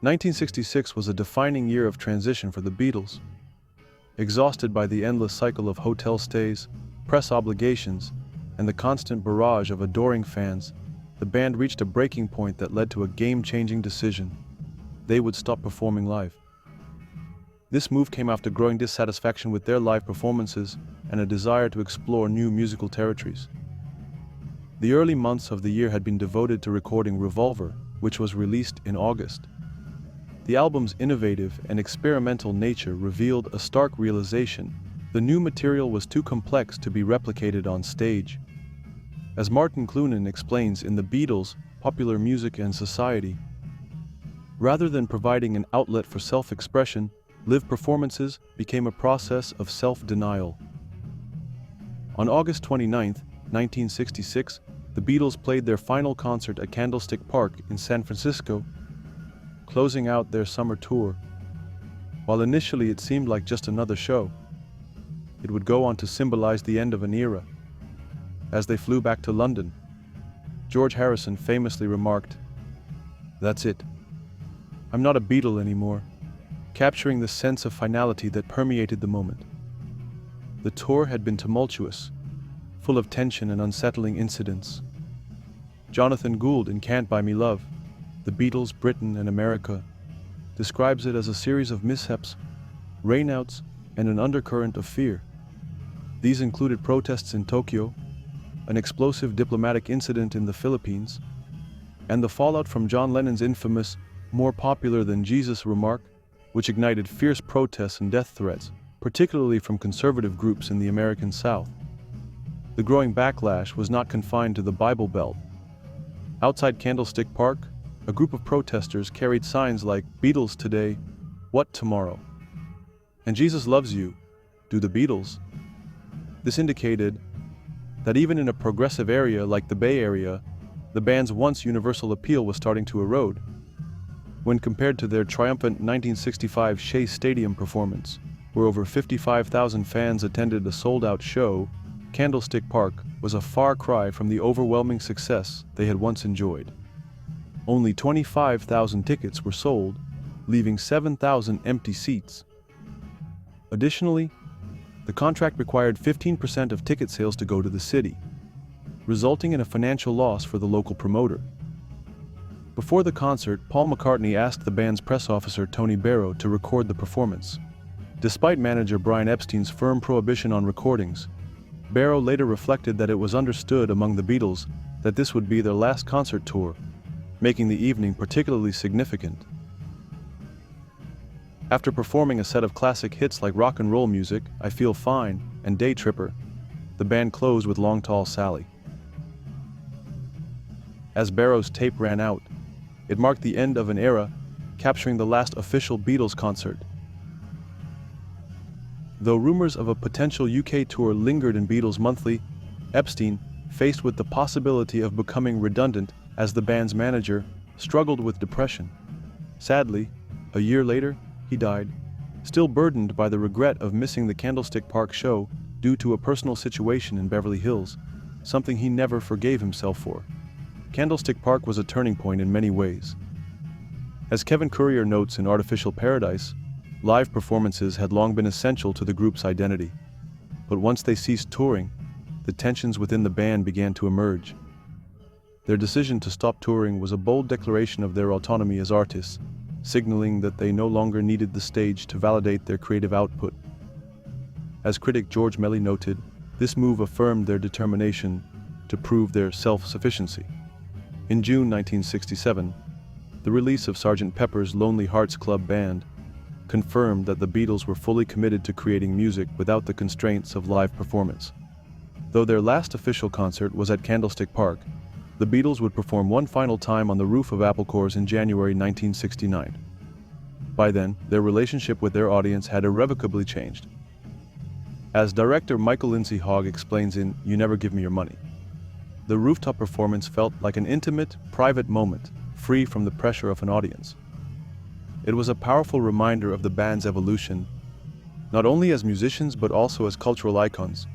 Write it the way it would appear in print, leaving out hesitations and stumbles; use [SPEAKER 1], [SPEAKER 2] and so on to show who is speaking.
[SPEAKER 1] 1966 was a defining year of transition for the Beatles. Exhausted by the endless cycle of hotel stays, press obligations, and the constant barrage of adoring fans, the band reached a breaking point that led to a game-changing decision. They would stop performing live. This move came after growing dissatisfaction with their live performances and a desire to explore new musical territories. The early months of the year had been devoted to recording Revolver, which was released in August. The album's innovative and experimental nature revealed a stark realization: the new material was too complex to be replicated on stage. As Martin Clunan explains in The Beatles, Popular Music and Society, rather than providing an outlet for self-expression, live performances became a process of self-denial. On August 29, 1966, the Beatles played their final concert at Candlestick Park in San Francisco, closing out their summer tour. While initially it seemed like just another show, it would go on to symbolize the end of an era. As they flew back to London, George Harrison famously remarked, "That's it. I'm not a Beatle anymore," capturing the sense of finality that permeated the moment. The tour had been tumultuous, full of tension and unsettling incidents. Jonathan Gould in Can't Buy Me Love, The Beatles, Britain and America, describes it as a series of mishaps, rainouts, and an undercurrent of fear. These included protests in Tokyo, an explosive diplomatic incident in the Philippines, and the fallout from John Lennon's infamous "more popular than Jesus" remark, which ignited fierce protests and death threats, particularly from conservative groups in the American South. The growing backlash was not confined to the Bible Belt. Outside Candlestick Park, a group of protesters carried signs like "Beatles today, what tomorrow?" and "Jesus loves you, do the Beatles?" This indicated that even in a progressive area like the Bay Area, the band's once universal appeal was starting to erode. When compared to their triumphant 1965 Shea Stadium performance, where over 55,000 fans attended a sold-out show, Candlestick Park was a far cry from the overwhelming success they had once enjoyed. Only 25,000 tickets were sold, leaving 7,000 empty seats. Additionally, the contract required 15% of ticket sales to go to the city, resulting in a financial loss for the local promoter. Before the concert, Paul McCartney asked the band's press officer Tony Barrow to record the performance. Despite manager Brian Epstein's firm prohibition on recordings, Barrow later reflected that it was understood among the Beatles that this would be their last concert tour, making the evening particularly significant. After performing a set of classic hits like Rock and Roll Music, I Feel Fine, and Day Tripper, the band closed with Long Tall Sally. As Barrow's tape ran out, it marked the end of an era, capturing the last official Beatles concert. Though rumors of a potential UK tour lingered in Beatles Monthly, Epstein, faced with the possibility of becoming redundant as the band's manager, struggled with depression. Sadly, a year later, he died, still burdened by the regret of missing the Candlestick Park show due to a personal situation in Beverly Hills, something he never forgave himself for. Candlestick Park was a turning point in many ways. As Kevin Currier notes in Artificial Paradise, live performances had long been essential to the group's identity. But once they ceased touring, the tensions within the band began to emerge. Their decision to stop touring was a bold declaration of their autonomy as artists, signaling that they no longer needed the stage to validate their creative output. As critic George Melly noted, this move affirmed their determination to prove their self-sufficiency. In June 1967, the release of Sgt. Pepper's Lonely Hearts Club Band confirmed that the Beatles were fully committed to creating music without the constraints of live performance. Though their last official concert was at Candlestick Park, the Beatles would perform one final time on the roof of Apple Corps in January 1969. By then, their relationship with their audience had irrevocably changed. As director Michael Lindsay Hogg explains in You Never Give Me Your Money, the rooftop performance felt like an intimate, private moment, free from the pressure of an audience. It was a powerful reminder of the band's evolution, not only as musicians but also as cultural icons.